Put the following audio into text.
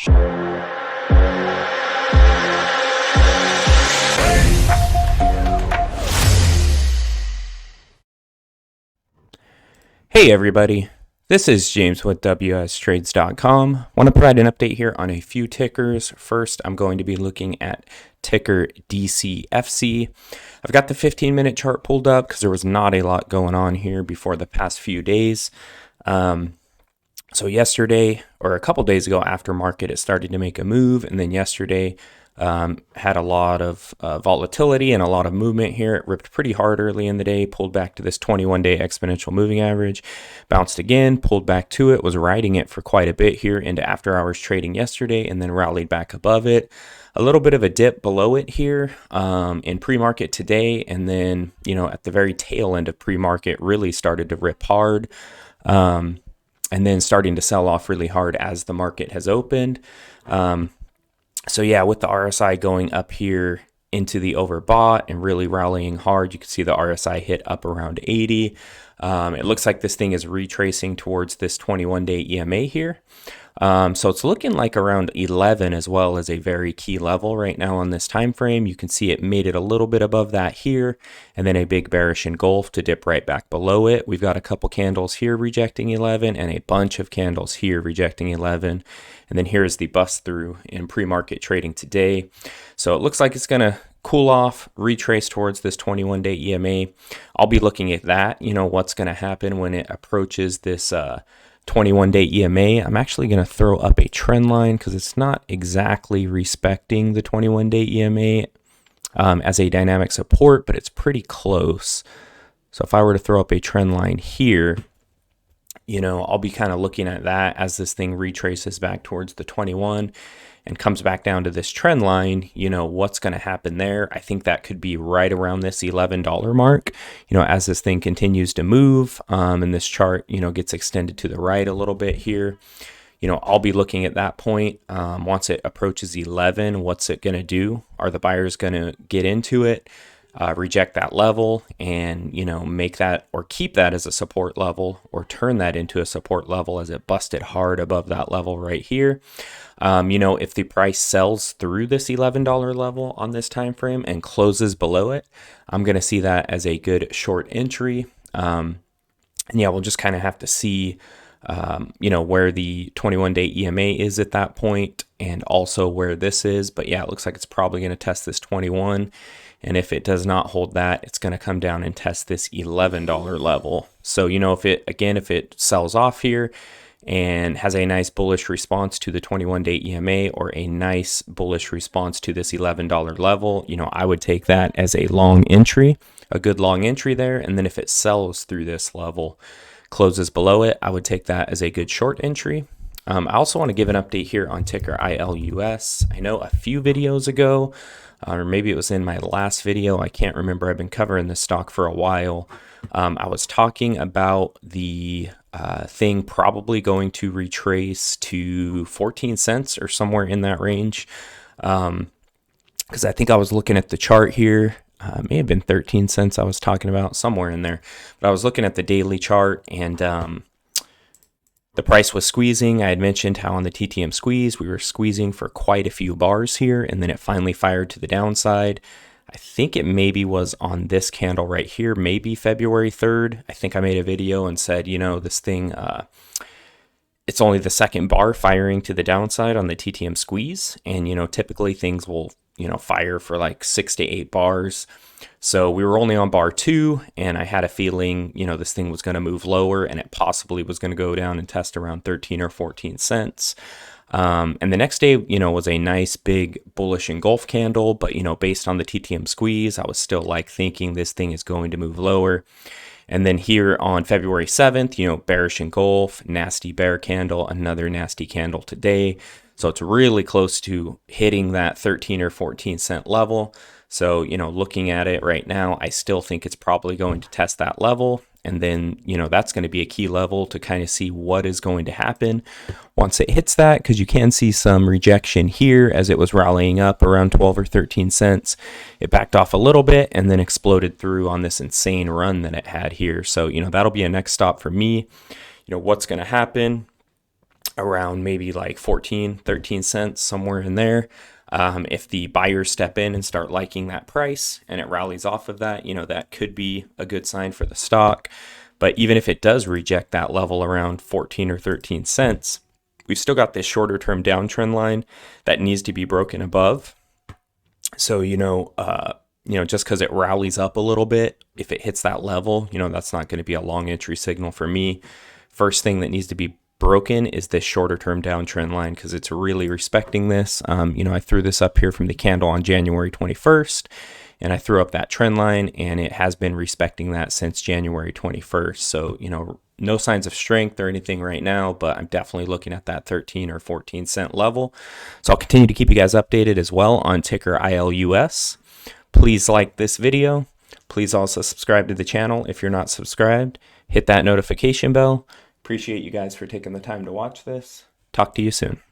Hey everybody, this is James with WSTrades.com. Want to provide an update here on a few tickers. First, I'm going to be looking at ticker DCFC. I've got the 15-minute chart pulled up because there was not a lot going on here before the past few days. So yesterday, or a couple days ago after market, it started to make a move, and then yesterday had a lot of volatility and a lot of movement here. It ripped pretty hard early in the day, pulled back to this 21-day exponential moving average, bounced again, pulled back to it, was riding it for quite a bit here into after hours trading yesterday, and then rallied back above it. A little bit of a dip below it here in pre-market today, and then, at the very tail end of pre-market really started to rip hard, and then starting to sell off really hard as the market has opened. So yeah, with the RSI going up here into the overbought and really rallying hard, you can see the RSI hit up around 80. It looks like this thing is retracing towards this 21-day EMA here. So it's looking like around 11 as well as a very key level right now on this time frame. You can see it made it a little bit above that here, and then a big bearish engulf to dip right back below it. We've got a couple candles here rejecting 11 and a bunch of candles here rejecting 11. And then here's the bust through in pre-market trading today. So it looks like it's going to cool off, retrace towards this 21-day EMA. I'll be looking at that, what's going to happen when it approaches this 21-day EMA. I'm actually going to throw up a trend line because it's not exactly respecting the 21-day EMA as a dynamic support, but it's pretty close. So if I were to throw up a trend line here, I'll be kind of looking at that as this thing retraces back towards the 21 and comes back down to this trend line. What's going to happen there? I think that could be right around this $11 mark, as this thing continues to move, and this chart, gets extended to the right a little bit here. I'll be looking at that point. Once it approaches 11, what's it going to do? Are the buyers going to get into it? Reject that level and, make that or keep that as a support level or turn that into a support level as it busted hard above that level right here. If the price sells through this $11 level on this time frame and closes below it, I'm going to see that as a good short entry. And yeah, we'll just kind of have to see, where the 21-day EMA is at that point and also where this is. But yeah, it looks like it's probably going to test this 21. And if it does not hold that, it's going to come down and test this $11 level. So, if it sells off here and has a nice bullish response to the 21-day EMA or a nice bullish response to this $11 level, I would take that as a long entry, a good long entry there. And then if it sells through this level, closes below it, I would take that as a good short entry. I also want to give an update here on ticker ILUS. I know a few videos ago, or maybe it was in my last video, I can't remember, I've been covering this stock for a while. I was talking about the thing probably going to retrace to 14 cents or somewhere in that range. Because I think I was looking at the chart here. May have been 13 cents I was talking about, somewhere in there. But I was looking at the daily chart and the price was squeezing. I had mentioned how on the TTM squeeze, we were squeezing for quite a few bars here, and then it finally fired to the downside. I think it maybe was on this candle right here, maybe February 3rd. I think I made a video and said, this thing, it's only the second bar firing to the downside on the TTM squeeze. And, typically things will, fire for like 6 to 8 bars. So we were only on bar 2, and I had a feeling, this thing was going to move lower, and it possibly was going to go down and test around 13 or 14 cents. And the next day, was a nice big bullish engulf candle, but, based on the TTM squeeze, I was still thinking this thing is going to move lower. And then here on February 7th, bearish engulf, nasty bear candle, another nasty candle today. So it's really close to hitting that 13 or 14 cent level. So, looking at it right now, I still think it's probably going to test that level. And then, that's going to be a key level to kind of see what is going to happen once it hits that, because you can see some rejection here as it was rallying up around 12 or 13 cents. It backed off a little bit and then exploded through on this insane run that it had here. So, that'll be a next stop for me. What's going to happen? around maybe like 14, 13 cents, somewhere in there. If the buyers step in and start liking that price and it rallies off of that, that could be a good sign for the stock. But even if it does reject that level around 14 or 13 cents, we've still got this shorter term downtrend line that needs to be broken above. So, just because it rallies up a little bit, if it hits that level, that's not going to be a long entry signal for me. First thing that needs to be broken is this shorter term downtrend line, because it's really respecting this. I threw this up here from the candle on January 21st, and I threw up that trend line, and it has been respecting that since January 21st. So, no signs of strength or anything right now, but I'm definitely looking at that 13 or 14 cent level. So I'll continue to keep you guys updated as well on ticker ILUS. Please like this video. Please also subscribe to the channel if you're not subscribed. Hit that notification bell. Appreciate you guys for taking the time to watch this. Talk to you soon.